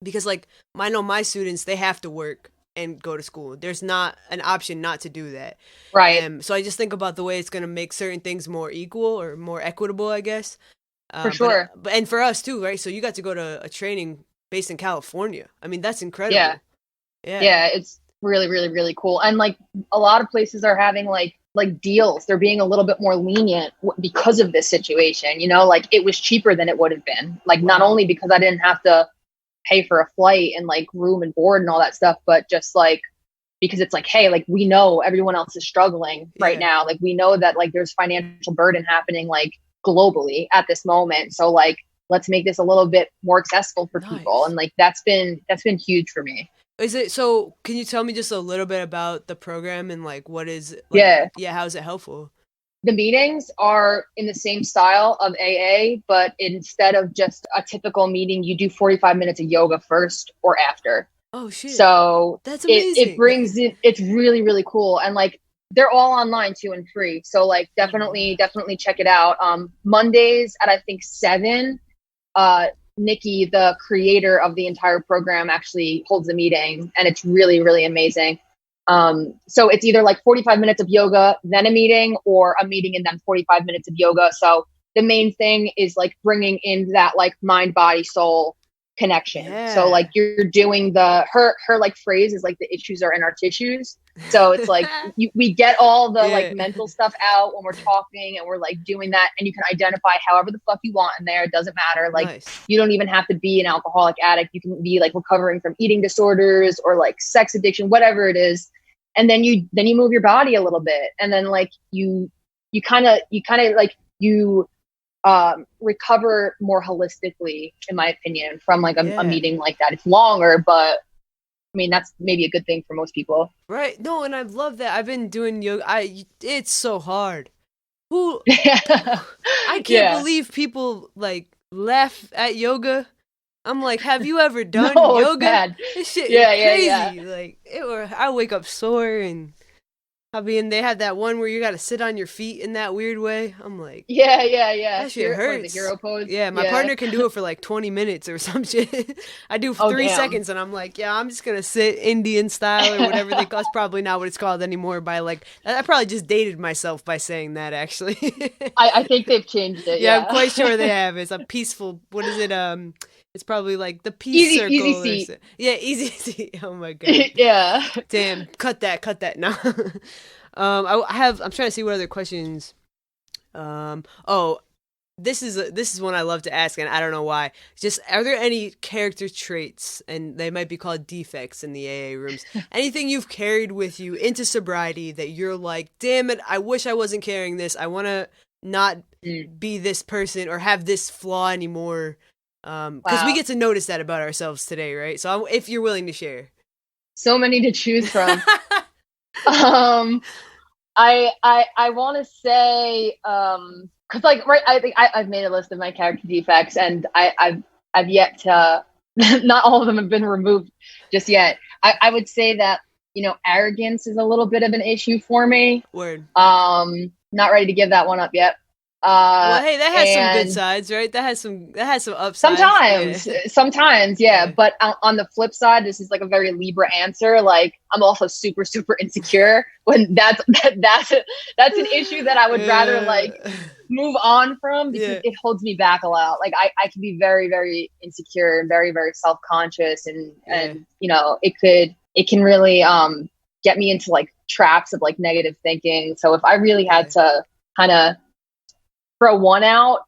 because like, I know my students, they have to work and go to school. There's not an option not to do that. Right. So I just think about the way it's going to make certain things more equal or more equitable, I guess. For sure. But and for us too, right? So you got to go to a training based in California. I mean, that's incredible. Yeah, it's really, really, really cool. And like a lot of places are having like deals. They're being a little bit more lenient because of this situation. You know, like it was cheaper than it would have been. Like not only because I didn't have to pay for a flight and like room and board and all that stuff, but just like because it's like, hey, like we know everyone else is struggling right now. Like we know that like there's financial burden happening like globally at this moment. So like, let's make this a little bit more accessible for people. And like, that's been huge for me. Is it, so can you tell me just a little bit about the program and like, what is, like, how is it helpful? The meetings are in the same style of AA, but instead of just a typical meeting, you do 45 minutes of yoga first or after. Oh shit. So that's amazing. It brings in, it's really, really cool. And like, they're all online too and free. So like, definitely check it out. Mondays at I think 7, Nikki, the creator of the entire program, actually holds a meeting, and it's really, really amazing. So it's either like 45 minutes of yoga, then a meeting, or a meeting and then 45 minutes of yoga. So the main thing is like bringing in that like mind, body, soul connection. So like you're doing her like phrase is like the issues are in our tissues. So it's like we get all the like mental stuff out when we're talking, and we're like doing that, and you can identify however the fuck you want in there. It doesn't matter. Like you don't even have to be an alcoholic addict. You can be like recovering from eating disorders or like sex addiction, whatever it is. And then you move your body a little bit, and then like you kind of like recover more holistically, in my opinion, from like a meeting like that. It's longer, but I mean, that's maybe a good thing for most people. Right. No, and I love that. I've been doing yoga. It's so hard. I can't believe people like laugh at yoga. I'm like, have you ever done yoga? This shit is crazy. Like, I wake up sore, and they have that one where you got to sit on your feet in that weird way. I'm like, that shit hurts. The hero pose. Yeah, my partner can do it for like 20 minutes or some shit. I do 3 seconds, and I'm like, I'm just gonna sit Indian style or whatever they call. It's probably not what it's called anymore. By like, I probably just dated myself by saying that. Actually, I think they've changed it. Yeah, I'm quite sure they have. It's a peaceful. What is it? It's probably like the peace circle. Easy seat. Yeah, easy seat. Oh my god. Yeah. Damn. Cut that now. I'm trying to see what other questions. This is one I love to ask, and I don't know why. Just, are there any character traits, and they might be called defects in the AA rooms, anything you've carried with you into sobriety that you're like, damn it, I wish I wasn't carrying this. I want to not be this person or have this flaw anymore. Because we get to notice that about ourselves today, right? So if you're willing to share. So many to choose from. I want to say, cause like, right. I think I've made a list of my character defects, and I've yet to, not all of them have been removed just yet. I would say that, you know, arrogance is a little bit of an issue for me. Word. Not ready to give that one up yet. Well, hey, that has some and good sides, right? That has some upsides. sometimes, yeah. But on the flip side, this is like a very Libra answer. Like, I'm also super, super insecure. When that's an issue that I would rather like move on from, because it holds me back a lot. Like, I can be very, very insecure and very, very self-conscious, and you know, it can really get me into like traps of like negative thinking. So if I really had to kind of throw one out,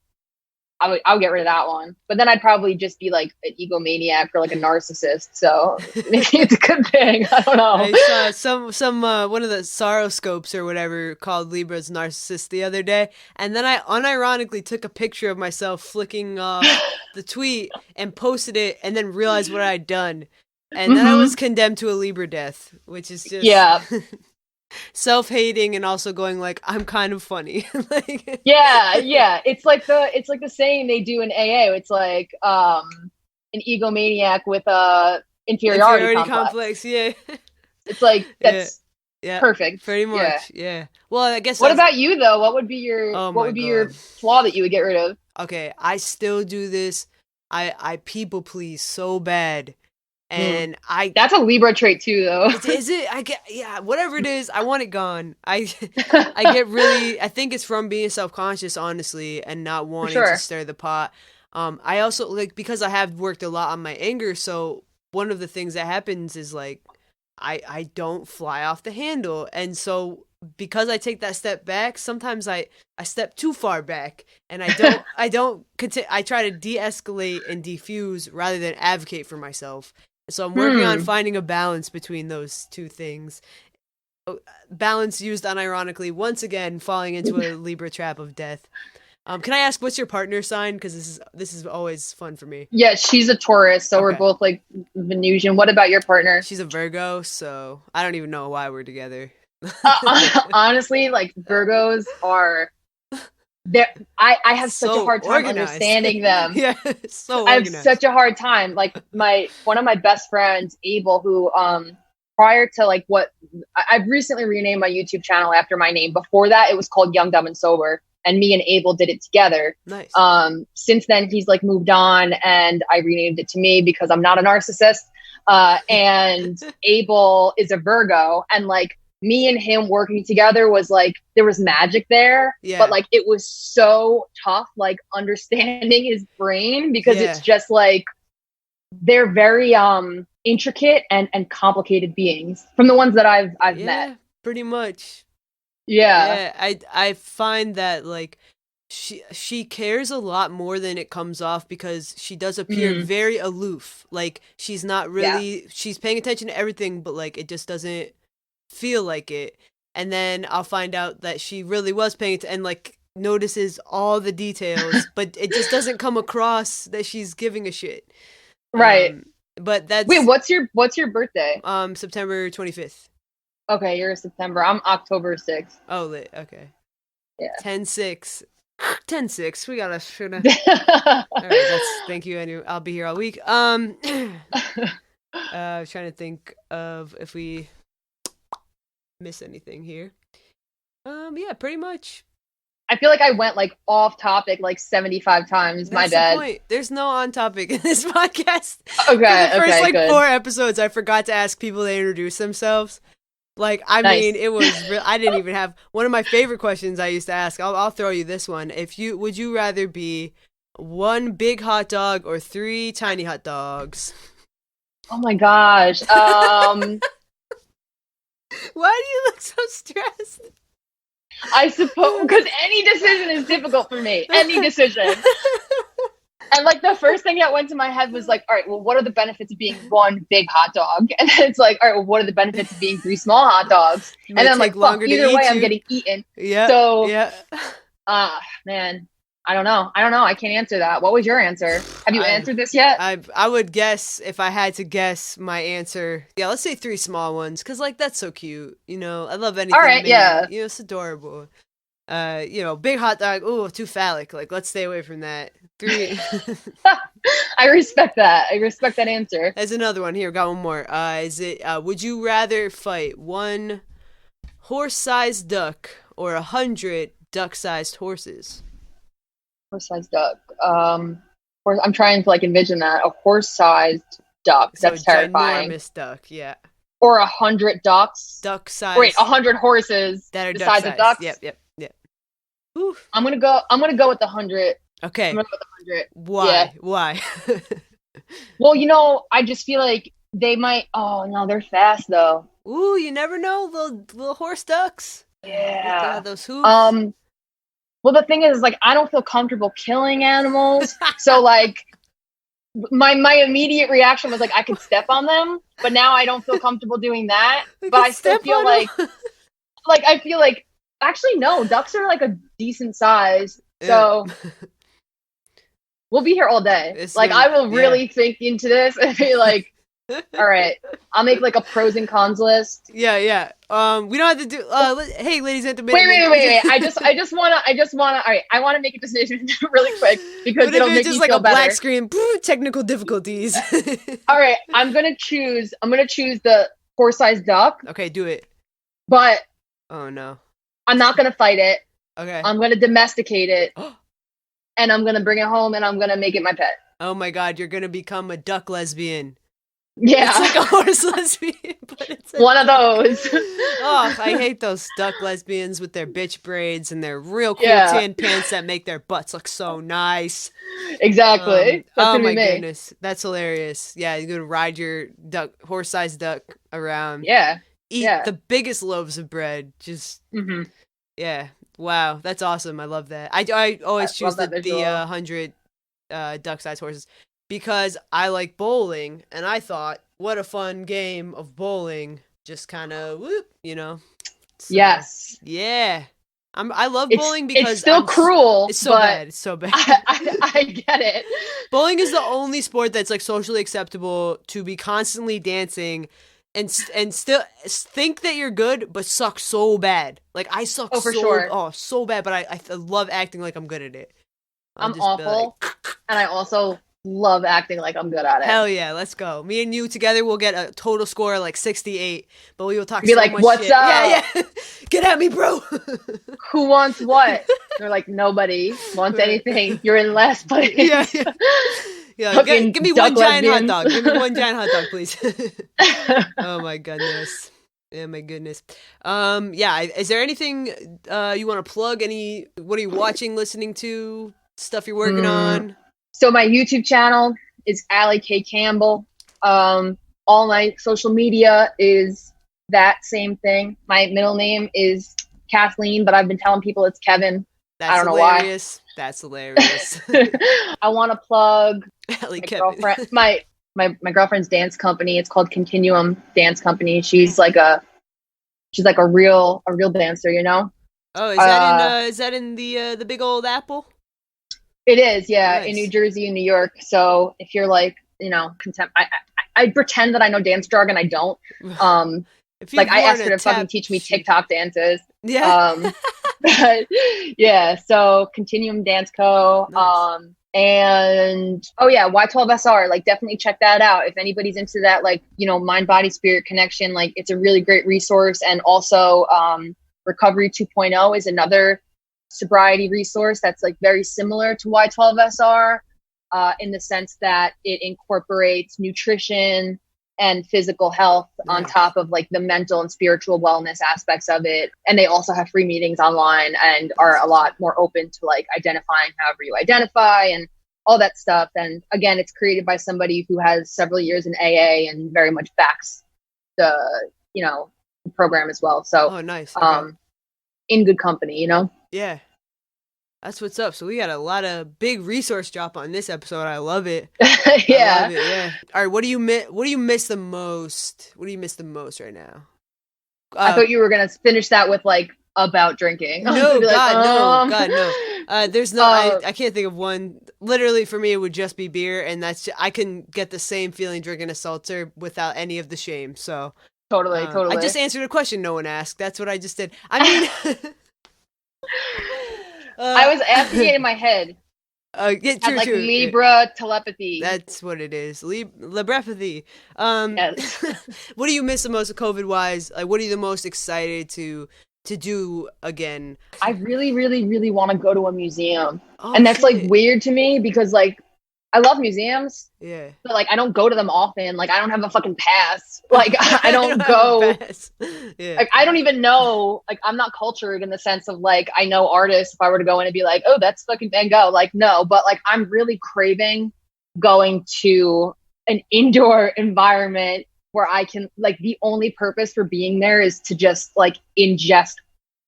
I would get rid of that one. But then I'd probably just be like an egomaniac or like a narcissist. So maybe it's a good thing. I don't know. I saw some one of the horoscopes or whatever called Libra's narcissist the other day, and then I unironically took a picture of myself flicking off the tweet and posted it, and then realized what I'd done, and then I was condemned to a Libra death, which is just self-hating and also going like, I'm kind of funny. Like, it's like the saying they do in AA. It's like an egomaniac with a inferiority complex. It's like, that's perfect. Pretty much. Well, I guess. What about you though? What would be your your flaw that you would get rid of? Okay, I still do this. I people please so bad. And that's a Libra trait too, though. Is it? Whatever it is, I want it gone. I think it's from being self-conscious, honestly, and not wanting to stir the pot. I also, like, because I have worked a lot on my anger, so one of the things that happens is like, I don't fly off the handle. And so because I take that step back, sometimes I step too far back, and I try to de-escalate and defuse rather than advocate for myself. So I'm working on finding a balance between those two things. Balance used unironically, once again, falling into a Libra trap of death. Can I ask, what's your partner sign? Because this is always fun for me. Yeah, she's a Taurus, so we're both like Venusian. What about your partner? She's a Virgo, so I don't even know why we're together. Honestly, like, Virgos are... I have such a hard time understanding them. So I have such a hard time. Like, one of my best friends, Abel, who prior to like I've recently renamed my YouTube channel after my name. Before that, it was called Young, Dumb, and Sober, and me and Abel did it together. Nice. Since then, he's like moved on, and I renamed it to me because I'm not a narcissist. And Abel is a Virgo, and like, me and him working together was like, there was magic there, but like, it was so tough, like, understanding his brain, because it's just like, they're very intricate and complicated beings from the ones that I've met. Pretty much. I find that like she cares a lot more than it comes off, because she does appear very aloof. Like, she's not really she's paying attention to everything, but like, it just doesn't feel like it. And then I'll find out that she really was paying attention and like notices all the details, but it just doesn't come across that she's giving a shit. Right. But that's... Wait, what's your birthday? September 25th. Okay, you're September. I'm October 6th. Oh, lit. Okay. Yeah. 10-6. 10-6. We gotta all right, thank you. Anyway, I'll be here all week. I was trying to think of if we miss anything here. Yeah, pretty much. I feel like I went like off topic like 75 times. That's my bad. The point. There's no on topic in this podcast. Okay. The first good. 4 episodes, I forgot to ask people to introduce themselves. Like, I mean, it was I didn't even have one of my favorite questions I used to ask. I'll throw you this one. Would you rather be 1 big hot dog or 3 tiny hot dogs? Oh my gosh. Why do you look so stressed? I suppose because any decision is difficult for me. Any decision. And like, the first thing that went to my head was like, all right, well, what are the benefits of being 1 big hot dog? And then it's like, all right, well, what are the benefits of being 3 small hot dogs? And then I'm like, fuck, either way, I'm getting eaten. Yeah. So, man, I don't know. I can't answer that. What was your answer? Have you answered this yet? I would guess, if I had to guess my answer, let's say 3 small ones, because like, that's so cute. You know, I love anything. All right, You know, it's adorable. Big hot dog, ooh, too phallic. Like, let's stay away from that. 3. I respect that. I respect that answer. There's another one here. Got one more. Would you rather fight 1 horse-sized duck or 100 duck-sized horses? Horse-sized duck. I'm trying to like envision that a horse-sized duck. So That's terrifying. ginormous duck, yeah. Or 100 ducks. Duck size. Wait, 100 horses that are the duck size of ducks. Yep. Oof. I'm gonna go with the 100. Okay. I'm gonna go with the 100. Why? Yeah. Why? Well, I just feel like they might. Oh no, they're fast though. Ooh, you never know, little horse ducks. Yeah. Those hooves. Well, the thing is, like, I don't feel comfortable killing animals, so like, my immediate reaction was like, I could step on them, but now I don't feel comfortable doing that. But I still feel like, I feel like, actually, no, ducks are like a decent size, so we'll be here all day. I will really think into this and be like, all right, I'll make like a pros and cons list. Yeah. We don't have to do. Hey, ladies and gentlemen. Wait. I just wanna. All right, I want to make a decision really quick because it'll make me feel better. Black screen, technical difficulties. All right, I'm gonna choose the horse-sized duck. Okay, do it. But oh no, I'm not gonna fight it. Okay, I'm gonna domesticate it, and I'm gonna bring it home, and I'm gonna make it my pet. Oh my God, you're gonna become a duck lesbian. Yeah, it's like a horse lesbian, but it's one of those. Oh, I hate those duck lesbians with their bitch braids and their real cool tan pants that make their butts look so nice. Exactly. Oh my goodness, that's hilarious. Yeah, you're gonna ride your horse-sized duck around. Yeah, eat the biggest loaves of bread. Just yeah. Wow, that's awesome. I love that. I always choose the 100 duck-sized horses. Because I like bowling, and I thought, what a fun game of bowling. Just kind of whoop, So, yes. Yeah. I love bowling because it's still cruel. It's so bad. It's so bad. I get it. Bowling is the only sport that's like socially acceptable to be constantly dancing and still think that you're good, but suck so bad. Like I suck so bad, but I love acting like I'm good at it. I'm awful, and I also love acting like I'm good at it. Hell yeah, let's go. Me and you together will get a total score of like 68, but we will talk be so like, much what's shit. up? Yeah. Get at me, bro. Who wants what? They're like, nobody wants anything. You're in last place. Yeah. Give me one giant hot dog. Give me one giant hot dog, please. Oh my goodness. Yeah, my goodness. Is there anything you want to plug? What are you watching, listening to, stuff you're working on? So my YouTube channel is Allie K. Campbell. All my social media is that same thing. My middle name is Kathleen, but I've been telling people it's Kevin. I don't know why. That's hilarious. I want to plug Allie my girlfriend's dance company. It's called Continuum Dance Company. She's like a real dancer, Oh, is that in the Big Old Apple? It is, yeah, Nice. in New Jersey and New York. So if you're like, I pretend that I know dance jargon. I don't. I asked her to fucking teach me TikTok dances. Yeah. But yeah. So Continuum Dance Co. Nice. And Y12SR. Like, definitely check that out if anybody's into that. Like, mind, body, spirit connection. Like, it's a really great resource. And also, Recovery 2.0 is another sobriety resource that's like very similar to Y12SR in the sense that it incorporates nutrition and physical health on top of like the mental and spiritual wellness aspects of it. And they also have free meetings online and are a lot more open to like identifying however you identify and all that stuff. And again, it's created by somebody who has several years in AA and very much backs the program as well. So nice. Okay. In good company, Yeah. That's what's up. So we got a lot of big resource drop on this episode. I love it. Yeah. I love it, yeah. All right, what do you miss the most? What do you miss the most right now? I thought you were gonna finish that with like about drinking. No, no. There's no. I can't think of one. Literally, for me, it would just be beer, and I can get the same feeling drinking a seltzer without any of the shame. So totally. I just answered a question no one asked. That's what I just did. I mean. I was asking it in my head. True. Libra telepathy. That's what it is. Librepathy. Yes. What do you miss the most COVID wise? Like, what are you the most excited to to do again? I really, really, really want to go to a museum. Oh, And that's shit. like weird to me because like I love museums, Yeah. but like I don't go to them often. Like I don't have a fucking pass. Like I don't have go. a pass. Yeah. Like I don't even know. Like I'm not cultured in the sense of like I know artists. If I were to go in and be like, oh, that's fucking Van Gogh. Like no, but like I'm really craving going to an indoor environment where I can like the only purpose for being there is to just like ingest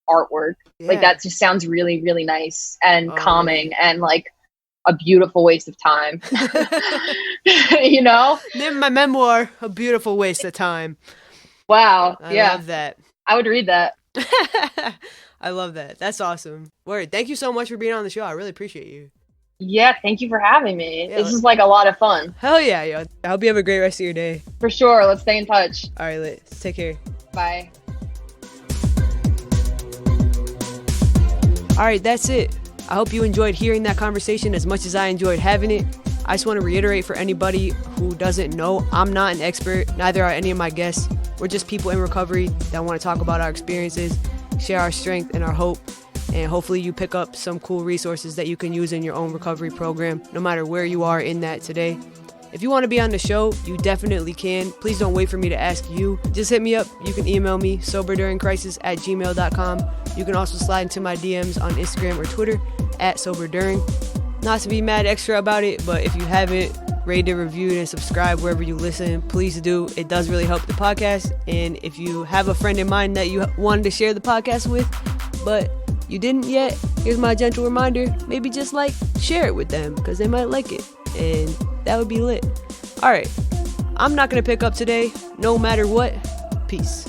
artwork. Like Yeah. that just sounds really, really nice and Oh, calming and like a beautiful waste of time. You know? Name my memoir, A Beautiful Waste of Time. Wow. I yeah. love that. I would read that. I love that. That's awesome. Word. Thank you so much for being on the show. I really appreciate you. Yeah, thank you for having me. Yeah, This is like a lot of fun. Hell yeah, yo. I hope you have a great rest of your day. For sure. Let's stay in touch. All right, let's take care. Bye. All right, that's it. I hope you enjoyed hearing that conversation as much as I enjoyed having it. I just want to reiterate for anybody who doesn't know, I'm not an expert, neither are any of my guests. We're just people in recovery that want to talk about our experiences, share our strength and our hope, and hopefully you pick up some cool resources that you can use in your own recovery program, no matter where you are in that today. If you want to be on the show, you definitely can. Please don't wait for me to ask you. Just hit me up. You can email me, soberduringcrisis@gmail.com. You can also slide into my DMs on Instagram or Twitter @soberduring. Not to be mad extra about it, but if you haven't rated, reviewed, and subscribe wherever you listen, please do. It does really help the podcast. And if you have a friend in mind that you wanted to share the podcast with, but you didn't yet, here's my gentle reminder. Maybe just like share it with them because they might like it. And that would be lit. All right. I'm not going to pick up today, no matter what. Peace.